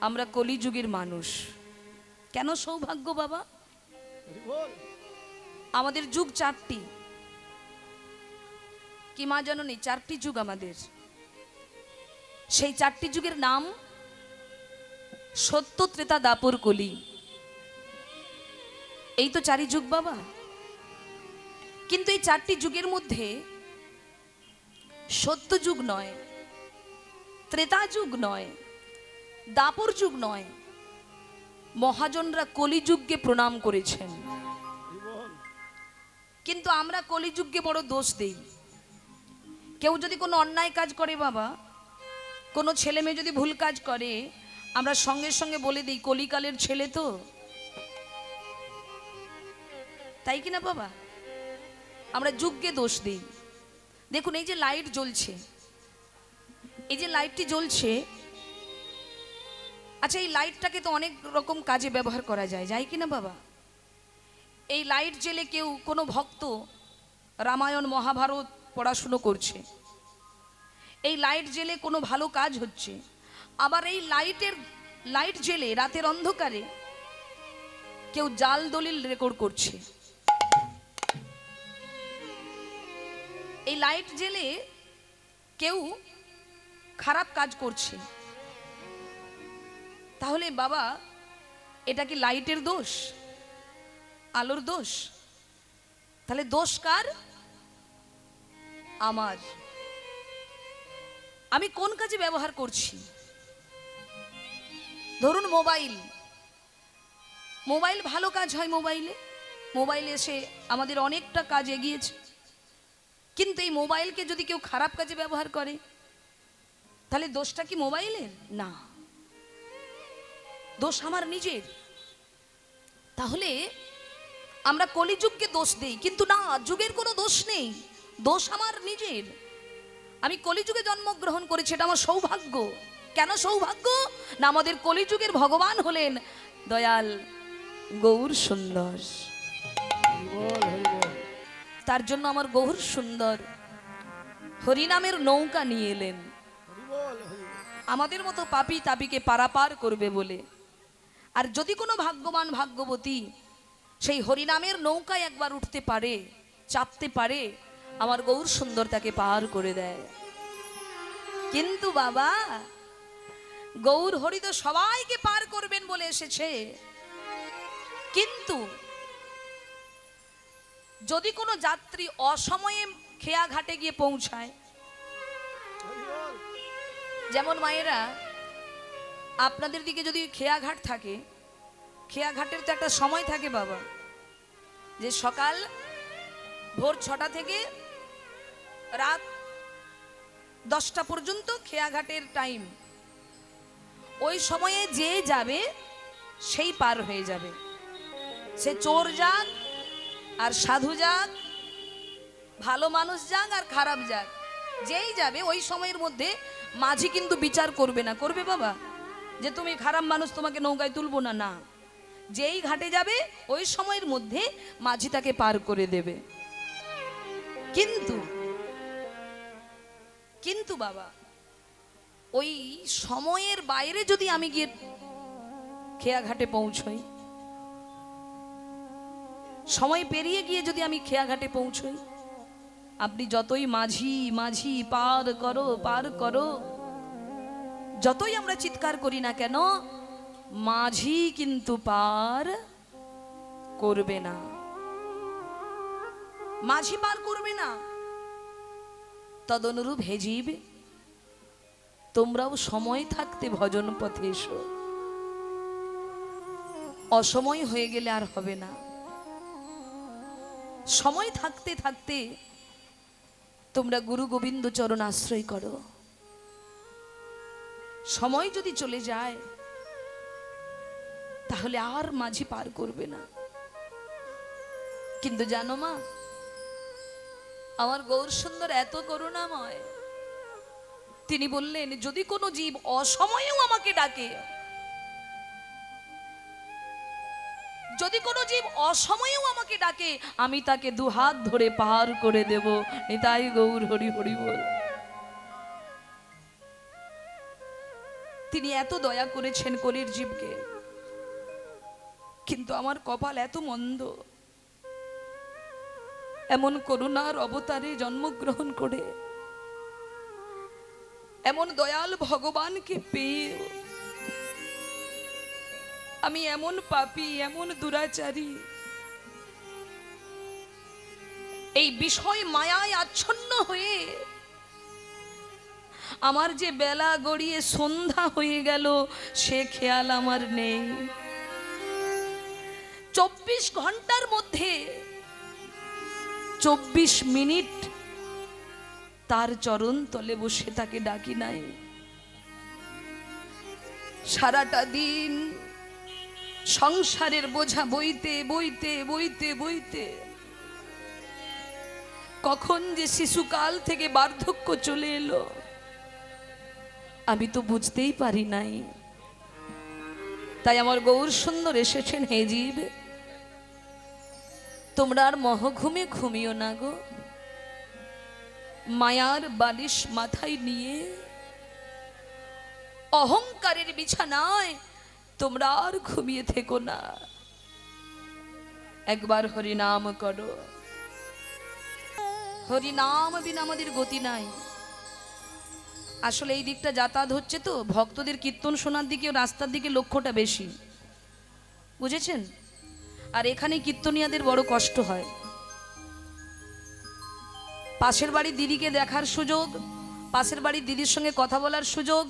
আমরা কলিযুগের মানুষ। কেন সৌভাগ্য বাবা? আমাদের যুগ চারটি, কি মা জানোনি? চারটি যুগ আমাদের। সেই চারটি যুগের নাম সত্য, ত্রেতা, দাপর, কলি। এই তো চারি যুগ বাবা। কিন্তু এই চারটি যুগের মধ্যে সত্য যুগ নয়, ত্রেতা যুগ নয়, দাপর যুগ নয়, মহাজনরা কলিযুগকে প্রণাম করেছেন। কিন্তু আমরা কলিযুগকে বড় দোষ দেই। কেউ যদি কোনো অন্যায় কাজ করে বাবা, কোনো ছেলে মেয়ে যদি ভুল কাজ করে, আমরা সঙ্গে সঙ্গে বলে দিই কলিকালের ছেলে তো। তাই কিনা বাবা? আমরা যুগকে দোষ দিই। দেখুন এই যে লাইট জ্বলছে, এই যে লাইটটি জ্বলছে, আচ্ছা এই লাইটটাকে তো অনেক রকম কাজে ব্যবহার করা যায়, যায় কিনা বাবা? এই লাইট জ্বেলে কেউ কোনো ভক্ত রামায়ণ মহাভারত পড়াশুনো করছে, এই লাইট জ্বেলে কোনো ভালো কাজ হচ্ছে। আবার এই লাইট জ্বেলে রাতের অন্ধকারে কেউ জাল দলিল রেকর্ড করছে। এই লাইট জ্বেলে কেউ খারাপ কাজ করছে। তাহলে বাবা এটা কি লাইটের দোষ, আলোর দোষ? তাহলে দোষ কার? আমার। আমি কোন কাজে ব্যবহার করছি? ধরুন মোবাইল, মোবাইল ভালো কাজ হয় মোবাইলে এসে আমাদের অনেকটা কাজ এগিয়েছে। কিন্তু এই মোবাইলকে যদি কেউ খারাপ কাজে ব্যবহার করে, তাহলে দোষটা কি মোবাইলের? না, দোষ আমার নিজের। তাহলে আমরা কলিযুগকে দোষ দেই, কিন্তু না, যুগের কোনো দোষ নেই, দোষ আমার নিজের। আমি কলিযুগে জন্মগ্রহণ করেছি, এটা আমার সৌভাগ্য। কেন সৌভাগ্য? না, আমাদের কলিযুগের ভগবান হলেন দয়াল গৌর সুন্দর। তার জন্য আমার গৌর সুন্দর হরিনামের নৌকা নিয়ে এলেন আমাদের মতো পাপী তাপিকে পারাপার করবে বলে। আর যদি কোনো ভাগ্যবান ভাগ্যবতী সেই হরিনামের নৌকায় একবার উঠতে পারে, চাপতে পারে, আমার গৌর সুন্দর তাকে পার করে দেয়। কিন্তু বাবা গৌর হরি তো সবাইকে পার করবেন বলে এসেছে। কিন্তু যদি কোনো যাত্রী অসময়ে খেয়া ঘাটে গিয়ে পৌঁছায়, যেমন মায়েরা আপনাদের দিকে যদি খেয়া ঘাট থাকে, খেয়া ঘাটের তো একটা সময় থাকে বাবা, যে সকাল ভোর 6টা থেকে রাত 10টা পর্যন্ত খেয়া ঘাটের টাইম। ওই সময়ে যে যাবে সেই পার হয়ে যাবে, সে চোর যাক আর সাধু যাক, ভালো মানুষ যাক আর খারাপ যাক, যেই যাবে ওই সময়ের মধ্যে মাঝি কিন্তু বিচার করবে না। করবে বাবা যে তুমি খারাপ মানুষ, তোমাকে নৌকায় তুলবো না? না, যেই ঘাটে যাবে ওই সময়ের মধ্যে মাঝি তাকে পার করে দেবে। কিন্তু বাবা ওই সময়ের বাইরে যদি আমি গিয়ে খেয়া ঘাটে পৌঁছই, সময় পেরিয়ে গিয়ে যদি আমি খেয়া ঘাটে পৌঁছই, আপনি যতই মাঝি মাঝি পার করো পার করো, যতই আমরা চিৎকার করি না কেন, মাঝি কিন্তু পার করবে না, মাঝি পার করবে না। তদনুরূপ হে জীব, তোমরাও সময় থাকতে ভজন পথে এসো, অসময় হয়ে গেলে আর হবে না। সময় থাকতে থাকতে তোমরা গুরু গোবিন্দ চরণ আশ্রয় করো। সময় যদি চলে যায় তাহলে আর মাঝি পার করবে না। কিন্তু জানো মা, আমার গৌর সুন্দর এত করুণাময়, তিনি বললেন যদি কোনো জীব অসময়েও আমাকে ডাকে, যদি কোনো জীব অসময়েও আমাকে ডাকে, আমি তাকে দুহাত ধরে পার করে দেব। নিতাই গৌর হরি হরি বল। তিনি এত দয়া করেছেন কলির জীবকে, কিন্তু আমার কপাল এত মন্দ, এমন করুণার অবতারে জন্মগ্রহণ করে এমন দয়াল ভগবানকে পেয়ে আমি এমন পাপী, এমন দুরাচারী, এই বিষয় মায়ায় আচ্ছন্ন হয়ে আমার যে বেলা গড়িয়ে সন্ধ্যা হয়ে গেল সে খেয়াল আমার নেই। 24 ঘন্টার মধ্যে 24 মিনিট তার চরণ তলে বসে তাকে ডাকি নাই। সারাটা দিন সংসারের বোঝা বইতে বইতে বইতে বইতে কখন যে শিশুকাল থেকে বার্ধক্য চলে এলো আমি তো বুঝতেই পারি নাই। তাই আমার গৌর সুন্দর এসেছেন, হে জীব তোমরা আর মহঘুমে ঘুমিও না গো, মায়ার বালিশ মাথায় নিয়ে অহংকারের বিছানায় তোমরা আর ঘুমিয়ে থেকো না, একবার হরি নাম করো। হরি নাম বিনা আমাদের গতি নাই। আসলে এই দিকটা যাতায়াত হচ্ছে তো, ভক্তদের কীর্তন শোনার দিকে রাস্তার দিকে লক্ষ্যটা বেশি, বুঝেছেন? আর এখানে কীর্তনিয়াদের বড় কষ্ট হয়। পাশের বাড়ির দিদিকে দেখার সুযোগ, পাশের বাড়ির দিদির সঙ্গে কথা বলার সুযোগ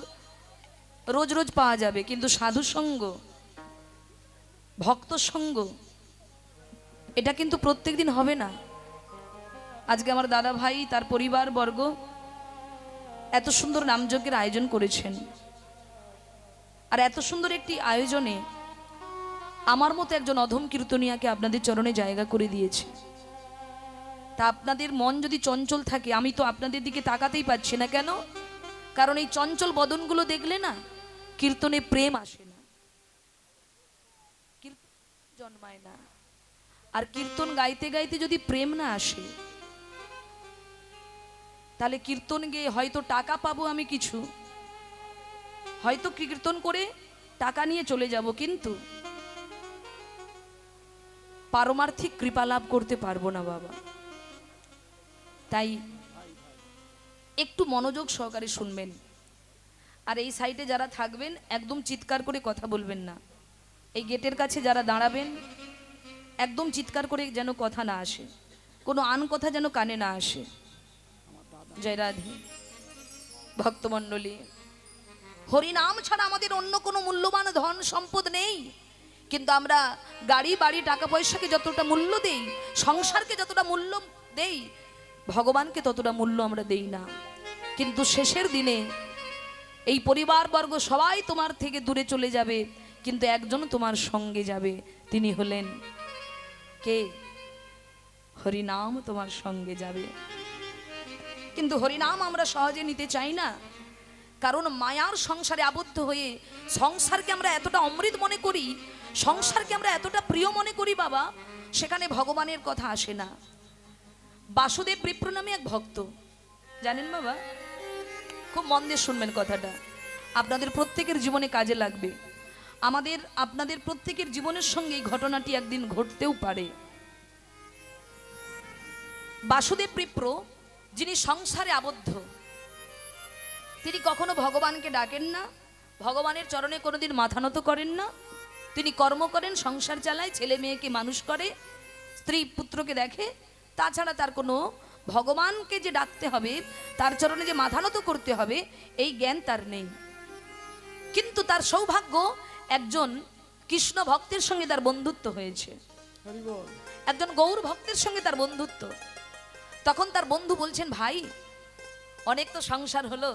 রোজ রোজ পাওয়া যাবে, কিন্তু সাধু সঙ্গ, ভক্ত সঙ্গ এটা কিন্তু প্রত্যেক দিন হবে না। আজকে আমার দাদা ভাই তার পরিবার বর্গ এত সুন্দর নামযজ্ঞের আয়োজন করেছেন, আর এত সুন্দর একটি আয়োজনে আমার মতো একজন অধম কীর্তনিয়াকে আপনাদের চরণে জায়গা করে দিয়েছে। তা আপনাদের মন যদি চঞ্চল থাকে, আমি তো আপনাদের দিকে তাকাতেই পাচ্ছি না। কেন? কারণ এই চঞ্চল বদনগুলো দেখলে না কীর্তনে প্রেম আসে না, কীর্তন জন্মায় না। আর কীর্তন গাইতে গাইতে যদি প্রেম না আসে তাহলে কীর্তন গেয়ে হয়তো টাকা পাবো আমি কিছু, হয়তো কীর্তন করে টাকা নিয়ে চলে যাব, কিন্তু পারমার্থিক কৃপা লাভ করতে পারবো না বাবা। তাই একটু মনোযোগ সহকারে শুনবেন, আর এই সাইডে যারা থাকবেন একদম চিৎকার করে কথা বলবেন না। এই গেটের কাছে যারা দাঁড়াবেন একদম চিৎকার করে যেন কথা না আসে, কোনো আন কথা যেন কানে না আসে। জয় রাধে। ভক্তমণ্ডলী, হরিনাম ছাড়া আমাদের অন্য কোনো মূল্যবান ধন সম্পদ নেই, কিন্তু আমরা গাড়ি বাড়ি টাকা পয়সাকে যতটা মূল্য দেই, সংসারকে যতটা মূল্য দেই, ভগবানকে ততটা মূল্য আমরা দেই না। কিন্তু শেষের দিনে এই পরিবারবর্গ সবাই তোমার থেকে দূরে চলে যাবে, কিন্তু একজন তোমার সঙ্গে যাবে, তিনি হলেন কে? হরিনাম তোমার সঙ্গে যাবে। কিন্তু হরিনাম আমরা সহজে নিতে চাই না, কারণ মায়ার সংসারে আবদ্ধ হয়ে সংসারকে আমরা এতটা অমৃত মনে করি, সংসারকে আমরা এতটা প্রিয় মনে করি বাবা, সেখানে ভগবানের কথা আসে না। বাসুদেব বিপ্র নামে এক ভক্ত, জানেন বাবা? খুব মন দিয়ে শুনবেন কথাটা, আপনাদের প্রত্যেকের জীবনে কাজে লাগবে। আপনাদের প্রত্যেকের জীবনের সঙ্গে এই ঘটনাটি একদিন ঘটতেও পারে। বাসুদেব বিপ্র যিনি সংসারে আবদ্ধ, তিনি কখনো ভগবানকে ডাকেন না, ভগবানের চরণে কোনোদিন মাথা নত করেন না। তিনি কর্ম করেন, সংসার চালায়, ছেলে মেয়েকে মানুষ করে, স্ত্রী পুত্রকে দেখে, তাছাড়া তার কোনো ভগবানকে যে ডাকতে হবে, তার চরণে যে মাথা নত করতে হবে, এই জ্ঞান তার নেই। কিন্তু তার সৌভাগ্য, একজন কৃষ্ণ ভক্তের সঙ্গে তার বন্ধুত্ব হয়েছে, একজন গৌর ভক্তের সঙ্গে তার বন্ধুত্ব। তখন তার বন্ধু বলছেন, ভাই অনেক তো সংসার হলো,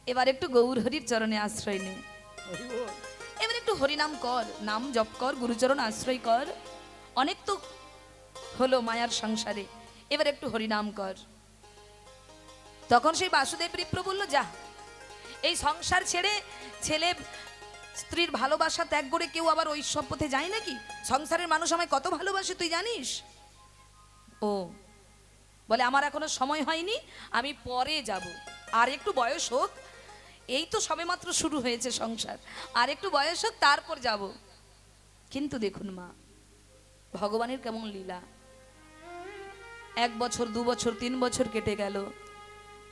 এবার একটু গৌর হরির চরণে আশ্রয় নে, এবার একটু হরিনাম কর, নাম জপ কর, গুরুচরণ আশ্রয় কর, অনেক তো হলো মায়ার সংসারে, এবার একটু হরিনাম কর। তখন সেই বাসুদেব বিপ্র বলল, যা, এই সংসার ছেড়ে ছেলে স্ত্রীর ভালোবাসা ত্যাগ করে কেউ আবার ওই সব পথে যায় নাকি? সংসারের মানুষ আমায় কত ভালোবাসে তুই জানিস? ও বলে, আমার এখনো সময় হয়নি, আমি পরে যাব, আর একটু বয়স হোক, এই তো সবেমাত্র শুরু হয়েছে সংসার, আর একটু বয়স হোক তারপর যাব। কিন্তু দেখুন মা, ভগবানের কেমন লীলা। 1 বছর 2 বছর 3 বছর কেটে গেল,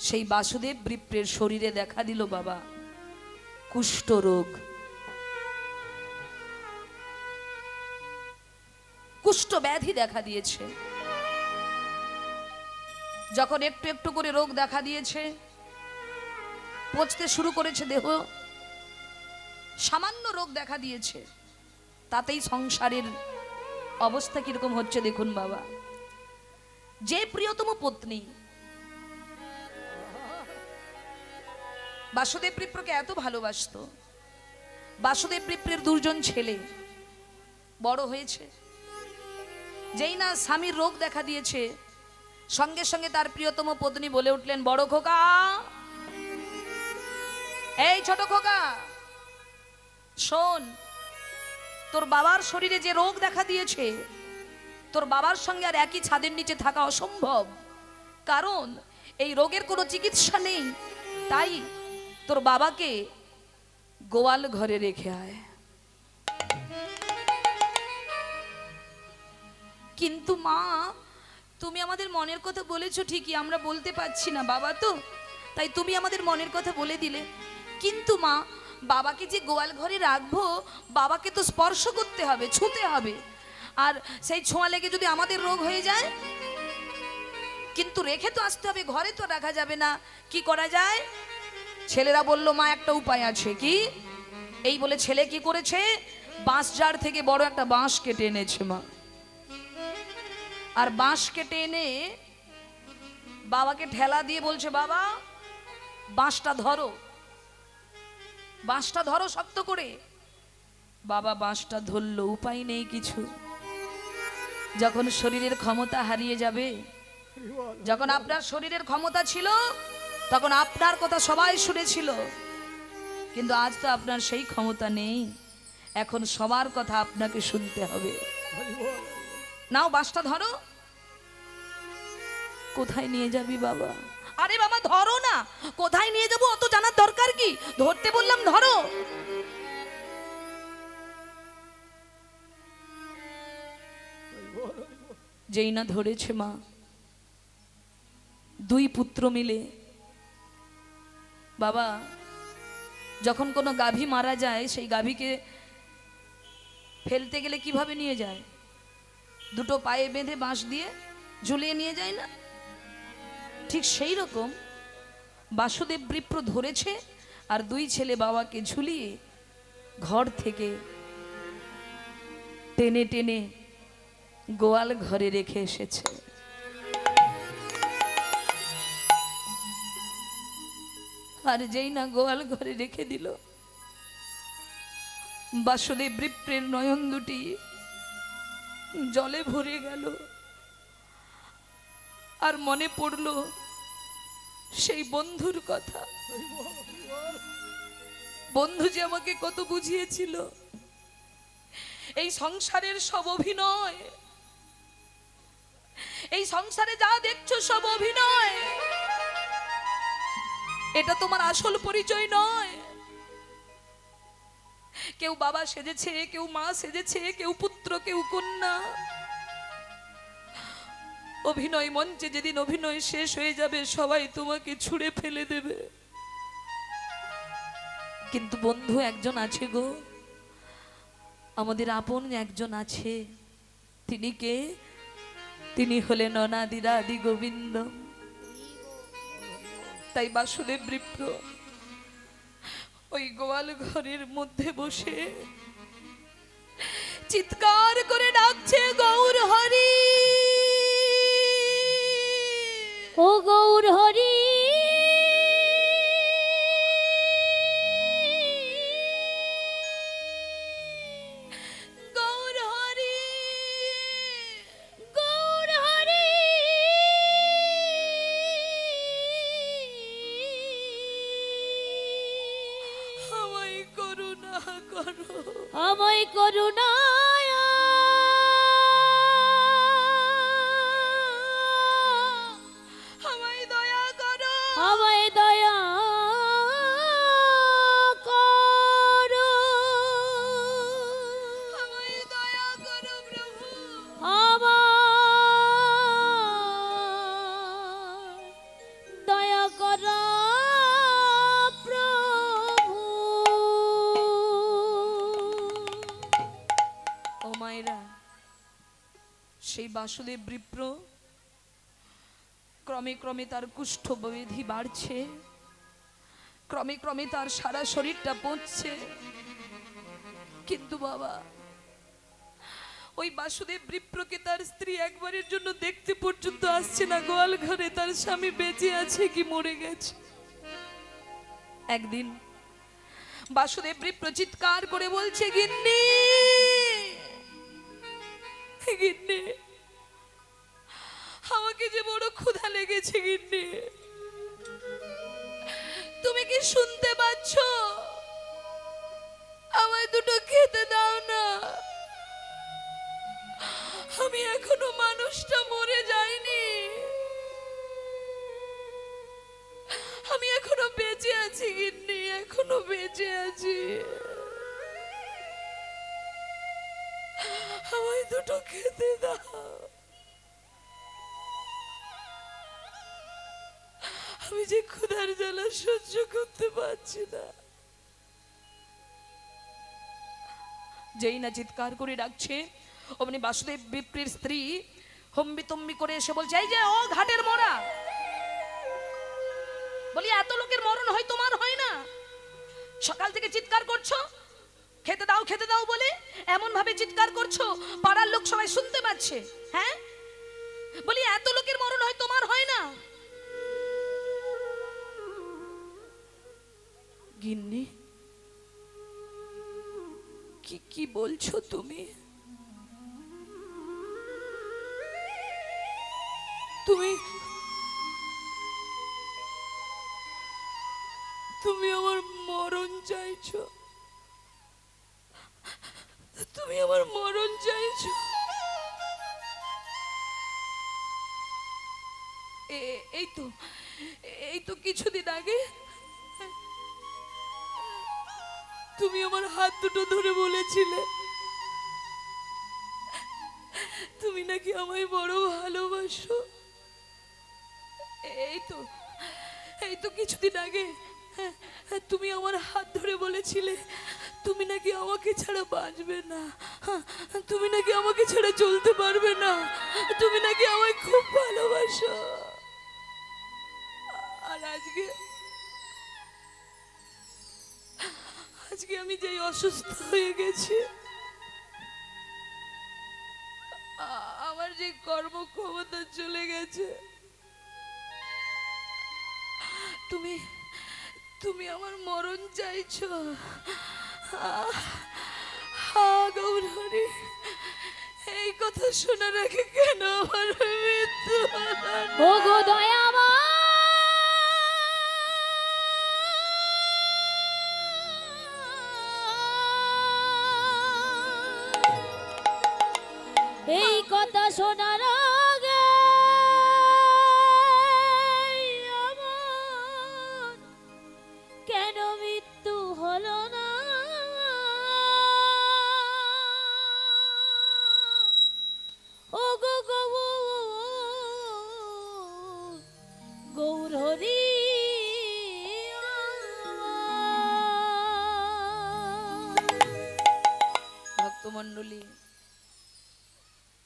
সেই বাসুদেব বিপ্রের শরীরে দেখা দিল বাবা কুষ্ঠ রোগ। কুষ্ঠ ব্যাধি দেখা দিয়েছে। যখন একটু একটু করে রোগ দেখা দিয়েছে, পচতে শুরু করেছে দেহ, সামান্য রোগ দেখা দিয়েছে, তাতেই সংসারের অবস্থা কিরকম হচ্ছে দেখুন বাবা। যে প্রিয়তম পত্নী বাসুদেব বিপ্রকে এত ভালোবাসতো, বাসুদেব বিপ্রের 2 জন ছেলে বড় হয়েছে, যেই না স্বামীর রোগ দেখা দিয়েছে, সঙ্গে সঙ্গে তার প্রিয়তম পত্নী বলে উঠলেন, বড় খোকা, এই ছোট খোকা শোন, তোর বাবার শরীরে যে রোগ দেখা দিয়েছে, তোর বাবার সঙ্গে আর একই ছাদের নিচে থাকা অসম্ভব, কারণ এই রোগের কোনো চিকিৎসা নেই, তাই তোর বাবাকে গোয়াল ঘরে রেখে আয়। কিন্তু মা, তুমি আমাদের মনের কথা বলেছো ঠিকই, আমরা বলতে পারছি না বাবা, তো তাই তুমি আমাদের মনের কথা বলে দিলে। কিন্তু মা, বাবাকে যে গোয়াল ঘরে রাখবো, বাবাকে তো স্পর্শ করতে হবে, ছুঁতে হবে, আর সেই ছোঁয়া লেগে যদি আমাদের রোগ হয়ে যায়, কিন্তু রেখে তো আসতে হবে, ঘরে তো রাখা যাবে না, কি করা যায়? ছেলেরা বলল, মা একটা উপায় আছে। কি? এই বলে ছেলে কি করেছে, বাঁশ ঝাড় থেকে বড় একটা বাঁশ কেটে এনেছে মা, আর বাঁশ কেটে এনে বাবাকে ঠেলা দিয়ে বলছে, বাবা বাঁশটা ধরো, বাঁশটা ধরো শক্ত করে। বাবা বাঁশটা ধরলো, উপায় নেই কিছু। যখন শরীরের ক্ষমতা হারিয়ে যাবে, যখন আপনার শরীরের ক্ষমতা ছিল, তখন আপনার কথা সবাই শুনেছিল, কিন্তু আজ তো আপনার সেই ক্ষমতা নেই, এখন সবার কথা আপনাকে শুনতে হবে। নাও বাঁশটা ধরো। কোথায় নিয়ে যাবি বাবা? আরে বাবা ধরো না, কোথায় নিয়ে যাবো অত জানার দরকার কি, ধরতে বললাম ধরো। যেই না ধরেছে মা, 2 পুত্র মিলে, বাবা যখন কোনো গাভী মারা যায়, সেই গাভীকে ফেলতে গেলে কিভাবে নিয়ে যায়? 2টো পায়ে বেঁধে বাঁশ দিয়ে ঝুলিয়ে নিয়ে যায় না? ঠিক সেই রকম বাসুদেব বিপ্র ধরেছে, আর 2 ছেলে বাবাকে ঝুলিয়ে ঘর থেকে টেনে টেনে গোয়াল ঘরে রেখে এসেছে। আর যেই না গোয়াল ঘরে রেখে দিল, বাসুদেব বিপ্রের নয়ন দুটি জলে ভরে গেল, আর মনে পড়ল সেই বন্ধুর কথা। বন্ধু যে আমাকে কত বুঝিয়েছিল, এই সংসারের সব অভিনয়, এই সংসারে যা দেখছো সব অভিনয়, এটা তোমার আসল পরিচয় নয়। কেউ বাবা সেজেছে, কেউ মা সেজেছে, কেউ পুত্র, কেউ কন্যা। অভিনয় মঞ্চে যেদিন অভিনয় শেষ হয়ে যাবে, সবাই তোমাকে ছুঁড়ে ফেলে দেবে, কিন্তু বন্ধু একজন আছে গো, আমাদের আপন একজন আছে। তিনি কে? তিনি হলেন অনাদিরাদি গোবিন্দ। তাই বাসুদেব বিপ্র ওই গোয়াল ঘরের মধ্যে বসে চিৎকার করে ডাকছে, গৌর হরি, ও গৌর হরি, গৌর হরি, গৌর হরি, আমায় করুণা করো, আমায় করুণায় আমায় দয়া করো, আমায় দয়া মায়েরা, সেই বাসুদেব বিপ্র ক্রমে ক্রমে তার কুষ্ঠ ব্যাধি বাড়ছে, ক্রমে ক্রমে তার সারা শরীরটা পচছে। কিন্তু বাবা, ওই বাসুদেব বিপ্রকে তার স্ত্রী একবারের জন্য দেখতে পর্যন্ত আসছে না গোয়াল ঘরে তার স্বামী বেঁচে আছে কি মরে গেছে। একদিন বাসুদেব বিপ্র চিৎকার করে বলছে, গিন্নি গিন্নি, আমাকে যে বড় ক্ষুধা লেগেছে গিন্নি, তুমি কি শুনতে পাচ্ছ? আমায় দুটো খেতে দাও না, আমি এখনো মানুষটা মরে যাইনি, আমি এখনো বেঁচে আছি গিন্নি, এখনো বেঁচে আছি, আমায় দুটো খেতে দাও, আমি যে ক্ষুধার জ্বালা সহ্য করতে পারছি না। যেই না চিৎকার করে ডাকছে, অমনি বাসুদেব বিপ্রের স্ত্রী হম্বি তম্বি করে এসে বলছে, এই যে ও ঘাটের মরা, বলি এত লোকের মরণ হয় তোমার হয় না? সকাল থেকে চিৎকার করছো খেতে দাও বলে, এমন ভাবে চিৎকার করছো পাড়ার লোক সবাই শুনতে পাচ্ছে। হ্যাঁ, বলি এত লোকের মরণ হয় তোমার হয় না? গিন্নি, কি কি বলছো তুমি? তুমি তুমি আমার মরণ চাইছো? তুমি আমার মরণ চাইছো? এই তো কিছুদিন আগে তুমি আমার হাত দুটো ধরে বলেছিলে তুমি নাকি আমায় বড় ভালোবাসো। এই তো কিছুদিন আগে তুমি আমার হাত ধরে বলেছিলে তুমি নাকি আমাকে ছাড়া বাঁচবে না, তুমি নাকি আমাকে ছাড়া চলতে পারবে না, তুমি নাকি আমায় খুব ভালোবাসো। আর আজকে আমি যেই অসুস্থ হয়ে গেছি, আমার যে কর্মক্ষমতা চলে গেছে, তুমি আমার মরণ চাইছো। গৌরহরি, এই কথা শোনার আগে কেন আমার মৃত্যু হলো? ও গো দয়ামা, এই কথা শোনার আগে আমার কেন মৃত্যু হলো না? ও গো গৌরহরি, ভক্তমণ্ডলী,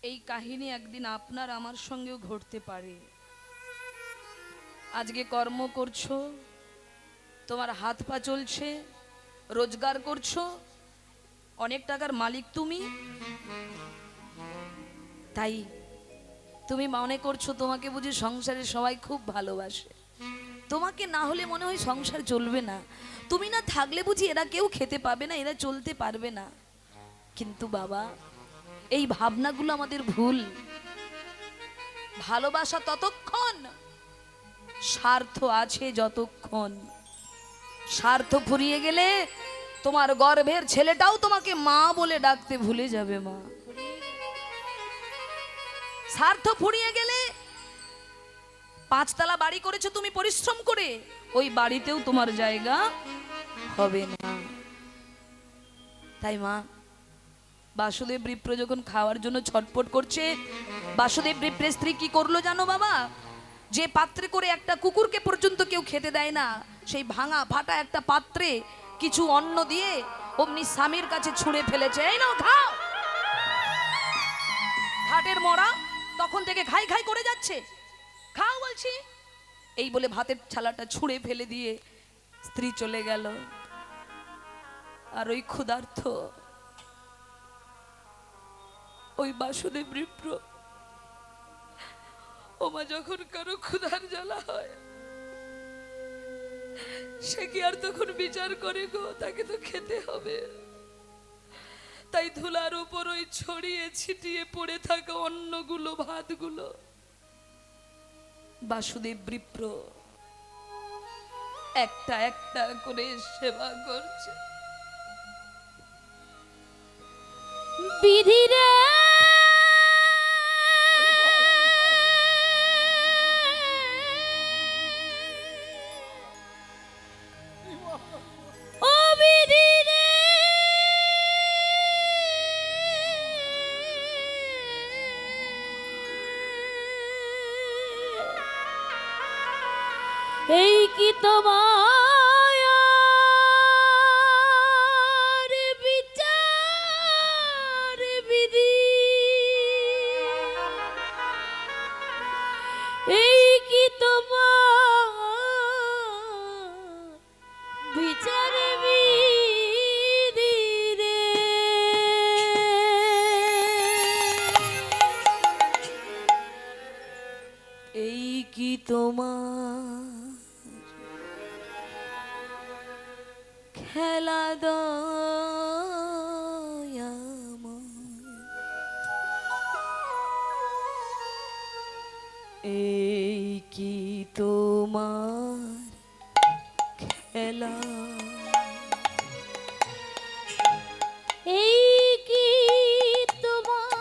এই কাহিনী একদিন আপনার আমার সঙ্গেও ঘটতে পারে। আজকে কর্ম করছো, তোমার হাত পা চলছে, রোজগার করছো, অনেক টাকার মালিক তুমি, তাই তুমি মনে করছো তোমাকে বুঝি সংসারে সবাই খুব ভালোবাসে, তোমাকে না হলে মনে হয় সংসার চলবে না, তুমি না থাকলে বুঝি এরা কেউ খেতে পাবে না, এরা চলতে পারবে না। কিন্তু বাবা, এই ভাবনাগুলো আমাদের ভুল। ভালোবাসা ততক্ষণ, স্বার্থ আছে যতক্ষণ। স্বার্থ ফুরিয়ে গেলে তোমার গর্ভের ছেলেটাও তোমাকে মা বলে ডাকতে ভুলে যাবে। মা, স্বার্থ ফুরিয়ে গেলে 5 তলা বাড়ি করেছো তুমি পরিশ্রম করে, ওই বাড়িতেও তোমার জায়গা হবে না। তাই মা, বাসুদেব বিপ্র যখন খাওয়ার জন্য ছটপট করছে, বাসুদেব বিপ্রের স্ত্রী কি করলো জানো বাবা? যে পাত্রে করে একটা কুকুরকে পর্যন্ত কেউ খেতে দেয় না, সেই ভাঙা ফাটা একটা পাত্রে কিছু অন্ন দিয়ে অমনি স্বামীর কাছে ছুঁড়ে ফেলেছে, এই নাও খাও। ঘাটের মরা তখন থেকে ঘাই ঘাই করে যাচ্ছে, খাও বলছি। এই বলে ভাতের থালাটা ছুঁড়ে ফেলে দিয়ে স্ত্রী চলে গেল। আর ওই ক্ষুধার্ত ওই বাসুদেব বিপ্র, ওমা যখন কারো ক্ষুধার জ্বালা হয় সে কি আর তখন বিচার করে গো, তাকে তো খেতে হবে। তাই ধুলার উপর ওই ছড়িয়ে ছিটিয়ে পড়ে থাকা অন্নগুলো, ভাতগুলো বাসুদেব বিপ্র একটা একটা করে সেবা করছে। বিধি রে ও বিধি রে এই কি তোমার বিচার বিধি, এই কি তোমার বিচার বিধি রে। এই কি তোমার খেলা দয়াময়, এই কি তোমার খেলা, এই কি তোমার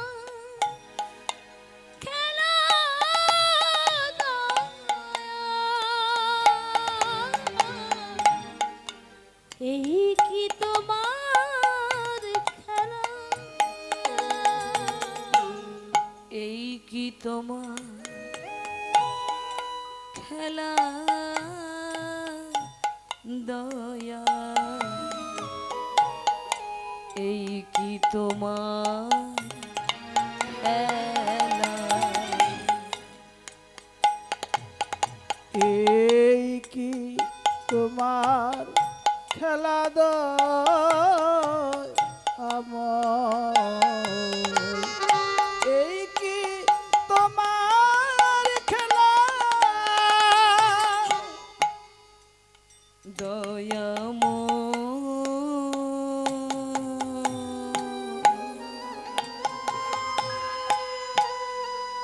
খেলা এই কি তোমার খেলা, এই কি তোমার খেলা দয়া, এই কি তোমার খেলা, এই কি তোমার খেলা দয়াময়, এই কি তোমার খেলা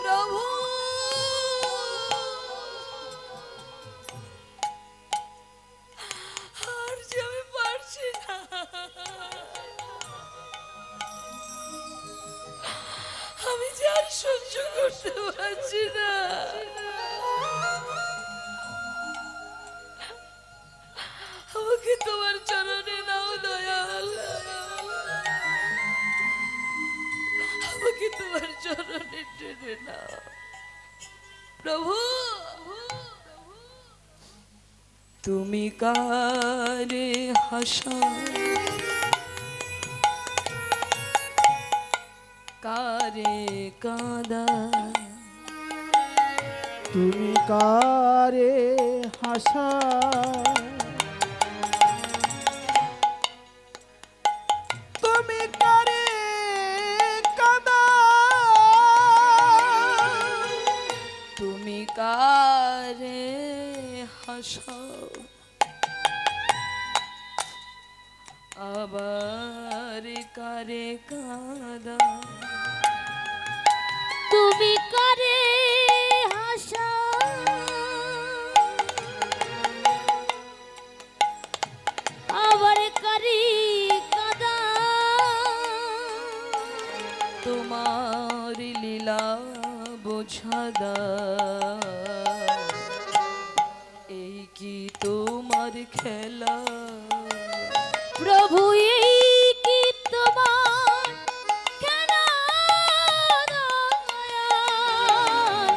প্রভু আর যে আমি পারছি না, আমি যে আর সহ্য করতে পারছি না, আমাকে তোমার চরণে নাও দয়াল, আমাকে তোমার চরণে টেনে নাও প্রভু। তুমি কারে হাসা কারে কাঁদা, তুমি কারে হাসা তুমি কারে কাঁদা, তুমি কারে হাসাও আবার কারে কাঁদা, তুমি করে হাসা আবার করি কাদা, তোমার লীলা বোঝাদা, এই কি তোমার খেলা প্রভু এই কি তোমার খেলা দয়াল,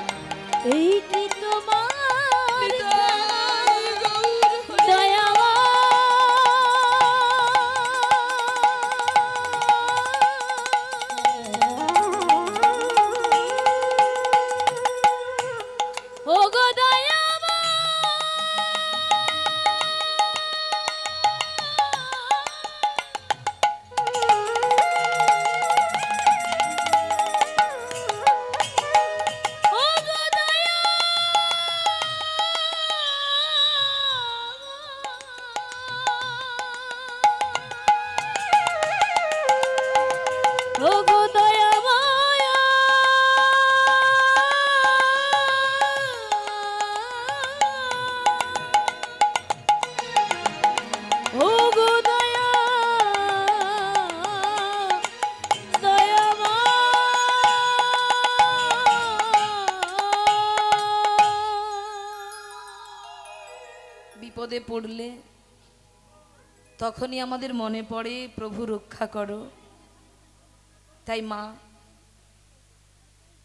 এই কি তোমার দয়াময়, ওগো দয়াময় ওগো দয়া বিপদে পড়লে তখনই আমাদের মনে পড়ে প্রভু রক্ষা করো। তাই মা,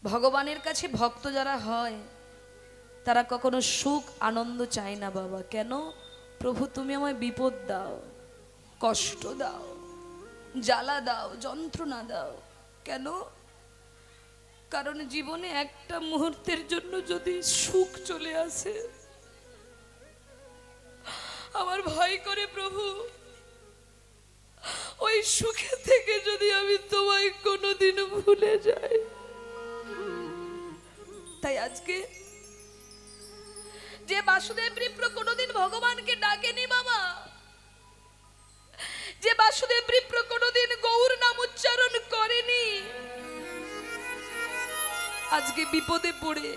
ভগবানের কাছে ভক্ত যারা হয় তারা কখনো সুখ আনন্দ চায় না বাবা। কেন? প্রভু তুমি আমায় বিপদ দাও, কষ্ট দাও, জ্বালা দাও, যন্ত্রণা দাও। কেন? কারণ জীবনে একটা মুহূর্তের জন্য যদি সুখ চলে আসে, আমার ভয় করে প্রভু ওই সুখে থেকে যদি আমি তোমায় কোনোদিন ভুলে যাই। তাই আজকে যে বাসুদেব বিপ্র কোনোদিন ভগবানকে ডাকেনি বাবা, যে বাসুদেব বিপ্র কোনোদিন গৌর নাম উচ্চারণ করেনি, আজকে বিপদে পড়ে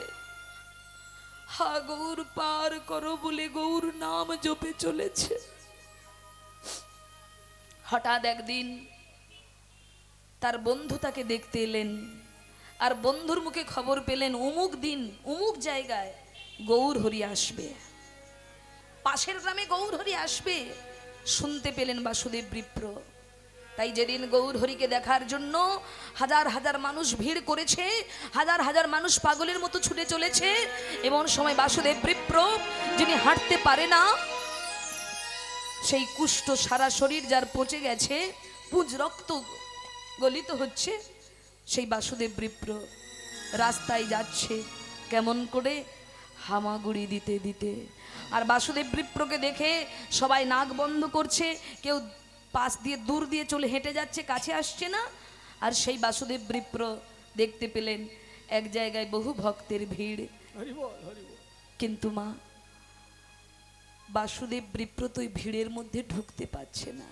হা গৌর পার করো বলে গৌর নাম জপে চলেছে। হঠাৎ একদিন তার বন্ধু তাকে দেখতে এলেন, আর বন্ধুর মুখে খবর পেলেন অমুক দিন অমুক জায়গায় গৌর হরি আসবে, পাশের গ্রামে গৌর হরি আসবে। শুনতে পেলেন বাসুদেব বিপ্র। তাই যেদিন গৌর হরিকে দেখার জন্য হাজার হাজার মানুষ ভিড় করেছে, হাজার হাজার মানুষ পাগলের মতো ছুটে চলেছে, এমন সময় বাসুদেব বিপ্র যিনি হাঁটতে পারে না, সেই কুষ্ঠ সারা শরীর যার পচে গেছে, পুজ রক্ত গলিত হচ্ছে, সেই বাসুদেব বিপ্র রাস্তায় যাচ্ছে কেমন করে? হামাগুড়ি দিতে দিতে। আর বাসুদেব বিপ্রকে দেখে সবাই নাক বন্ধ করছে, কেউ পাশ দিয়ে দূর দিয়ে চলে হেঁটে যাচ্ছে, কাছে আসছে না। আর সেই বাসুদেব বিপ্র দেখতে পেলেন এক জায়গায় বহু ভক্তের ভিড়। কিন্তু মা, বাসুদেব বিপ্র তো ওই ভিড়ের মধ্যে ঢুকতে পারছে না,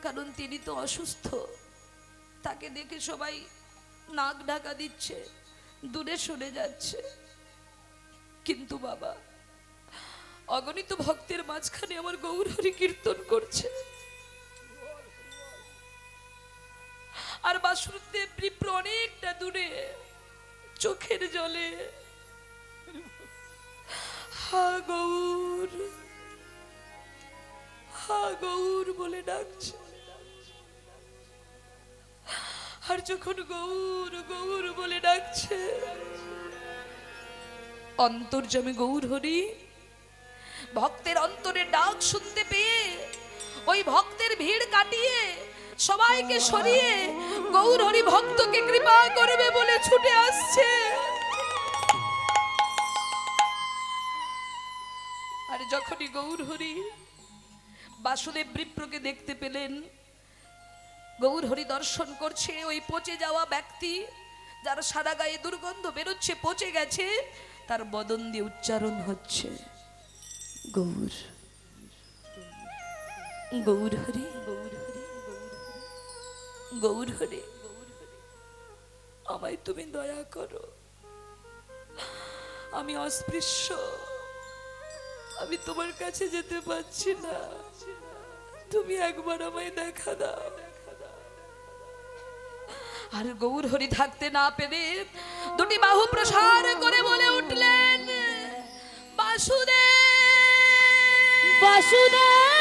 কারণ তিনি তো অসুস্থ। তাকে দেখে সবাই নাক ঢাকা দিচ্ছে, দূরে সরে যাচ্ছে। কিন্তু বাবা, অগণিত ভক্তের মাঝখানে আমার গৌর হরি কীর্তন করছে, আর বাসুদেব বিপ্র অনেকটা দূরে চোখের জলে হা গৌর, হা গৌর বলে ডাকছে। আর যখন গৌর গৌর বলে ডাকছে, অন্তর্যামী গৌর হরি ভক্তের অন্তরে ডাক শুনতে পেয়ে ওই ভক্তের ভিড় কাটিয়ে সবাইকে সরিয়ে গৌর হরি ভক্তকে কৃপা করবে বলে ছুটে আসছে। আর যখনই গৌর হরি বাসুদেব বিপ্রকে দেখতে পেলেন, গৌর হরি দর্শন করছে ওই পচে যাওয়া ব্যক্তি, যার সারা গায়ে দুর্গন্ধ বেরোচ্ছে, পচে গেছে, তার বদন দিয়ে উচ্চারণ হচ্ছে গৌর, গৌর হরি, গৌর হরি, গৌর হরি, আমায় তুমি দয়া করো, আমি অস্পৃশ্য, আমি তোমার কাছে যেতে পারছি না, তুমি একবার আমায় দেখা দাও। আর গৌর হরি থাকতে না পেরে দুটি বাহু প্রসার করে বলে উঠলেন, বাসুদেব, বাসুদেব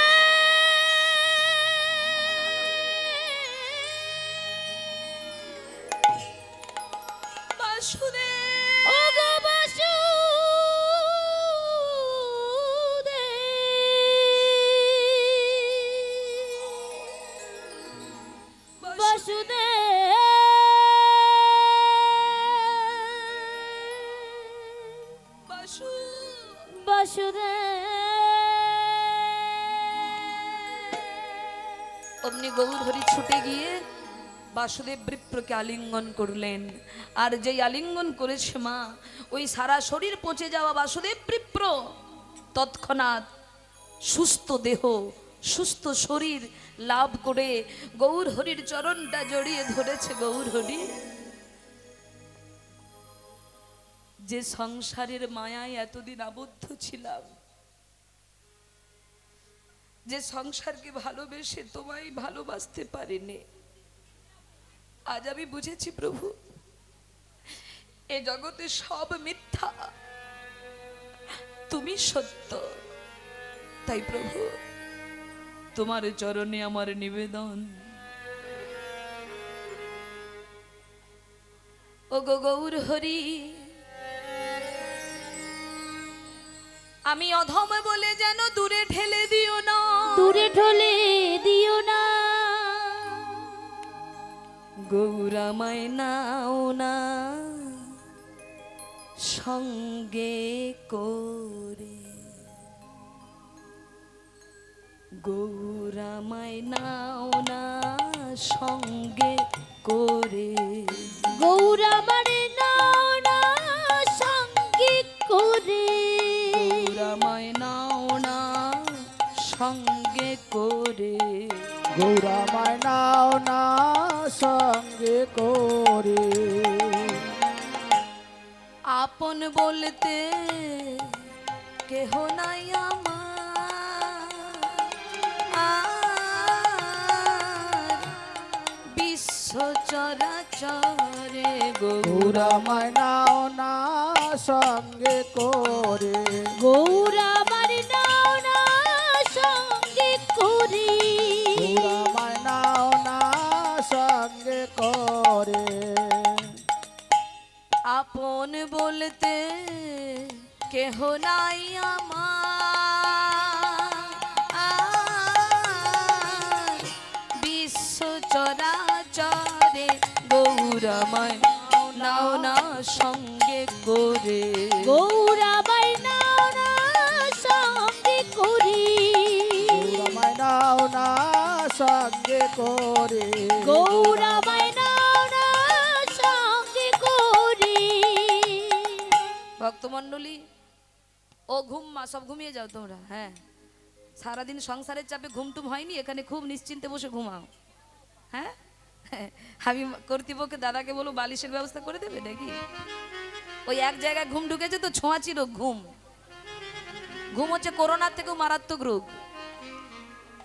বাসুদেব, ওগো বাসুদেব, বাসুদেব, বাসুদেব। অমনি গৌর হরি ছুটে গিয়ে বাসুদেব বিপ্রকে আলিঙ্গন করলেন। আর যেই আলিঙ্গন করেছে মা, ওই সারা শরীর পচে যাওয়া বাসুদেব বিপ্র তৎক্ষণাৎ সুস্থ দেহ সুস্থ শরীর লাভ করে গৌর হরির চরণটা জড়িয়ে ধরেছে। গৌর হরি যে সংসারের মায়ায় এতদিন আবদ্ধ ছিলাম, যে সংসারকে ভালোবেসে তোমায় ভালোবাসতে পারিনি, আজ আমি বুঝেছি প্রভু এ জগতে সব মিথ্যা, তুমি সত্য। তাই প্রভু তোমার চরণে আমার নিবেদন, ও গো গৌর হরি, আমি অধম বলে যেন দূরে ঠেলে দিও না, দূরে ঠলে দিও না, গৌরামায় নাও না সঙ্গে করে, গৌরামায় নাও না সঙ্গে করে, গৌর আমার নাও না সঙ্গে করে, গৌরামায় নাও না সঙ্গে করে, গৌরামায় নাও না সঙ্গে করে, আপন বলতে কেহ নাই আমার, বিশ্ব চরাচরে গৌরামায় নাও না সঙ্গে করে, গৌর আমার নাও না সঙ্গে করে, গৌরামায় নাও না সঙ্গে করে, আপন বলতে কেহ নাই আমার, বিশ্ব চরাচরে গৌরামায় নাও না সঙ্গে করে, গৌর আমার নাও না সঙ্গে করে, গৌরামায় নাও না সঙ্গে করে, গৌর আমার নাও না সঙ্গে করে। ভক্তমণ্ডলী ও ঘুমমা, সব ঘুমিয়ে যাও তোমরা। হ্যাঁ, সারাদিন সংসারের চাপে ঘুমটুম হয়নি, এখানে খুব নিশ্চিন্তে বসে ঘুমাও। হ্যাঁ, আমি কর্তৃপক্ষে দাদাকে বলো বালিশের ব্যবস্থা করে দেবে নাকি। ওই এক জায়গায় ঘুম ঢুকেছে তো, ছোঁয়াচি রোগ ঘুম। ঘুম হচ্ছে করোনার থেকেও মারাত্মক রোগ।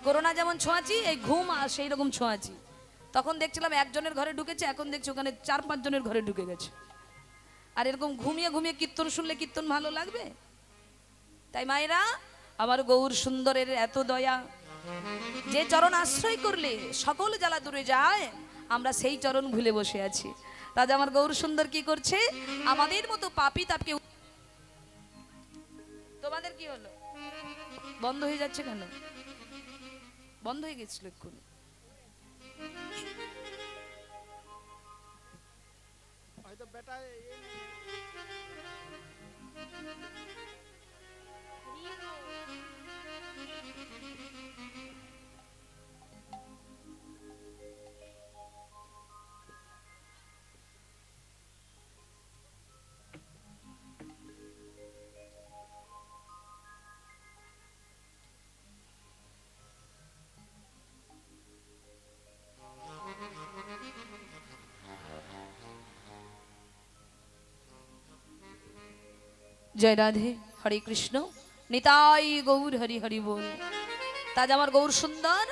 করোনা যেমন ছোঁয়াচি, এই ঘুম আর সেই রকম ছোঁয়াচি। তখন দেখছিলাম একজনের ঘরে ঢুকেছে, এখন দেখছি ওখানে 4-5 জনের ঘরে ঢুকে গেছে। আর এরকম ঘুমিয়ে ঘুমিয়ে কীর্তন শুনলে কীর্তন ভালো লাগবে? তাই মায়েরা, আমার গৌর সুন্দরের এত দয়া, যে চরণ আশ্রয় করলে সকল জ্বালা দূরে যায়, আমরা সেই চরণ ভুলে বসে আছি। তাজ আমার গৌর সুন্দর কি করছে, আমাদের মতো পাপী তাপকে। তোমাদের কি হলো? বন্ধ হয়ে যাচ্ছে কেন? বন্ধ হয়ে গেছিল এক্ষুনি। হয়তো বেটা জয় রাধে, হরে কৃষ্ণ, নিতাই গৌর হরি হরি বল। তাজ আমার গৌর সুন্দর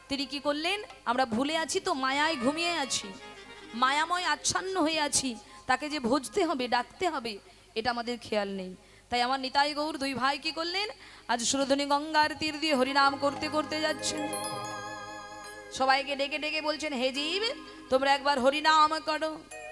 তিনি কি করলেন, আমরা ভুলে আছি তো, মায়ায় ঘুমিয়ে আছি, মায়াময় আচ্ছন্ন হয়ে আছি, তাকে যে ভজতে হবে, ডাকতে হবে, এটা আমাদের খেয়াল নেই। তাই আমার নিতাই গৌর দুই ভাই কি করলেন, আজ সুরধনী গঙ্গার তীর দিয়ে হরিনাম করতে করতে যাচ্ছেন। সবাইকে ডেকে ডেকে বলছেন, হে জীব তোমরা একবার হরিনাম করো।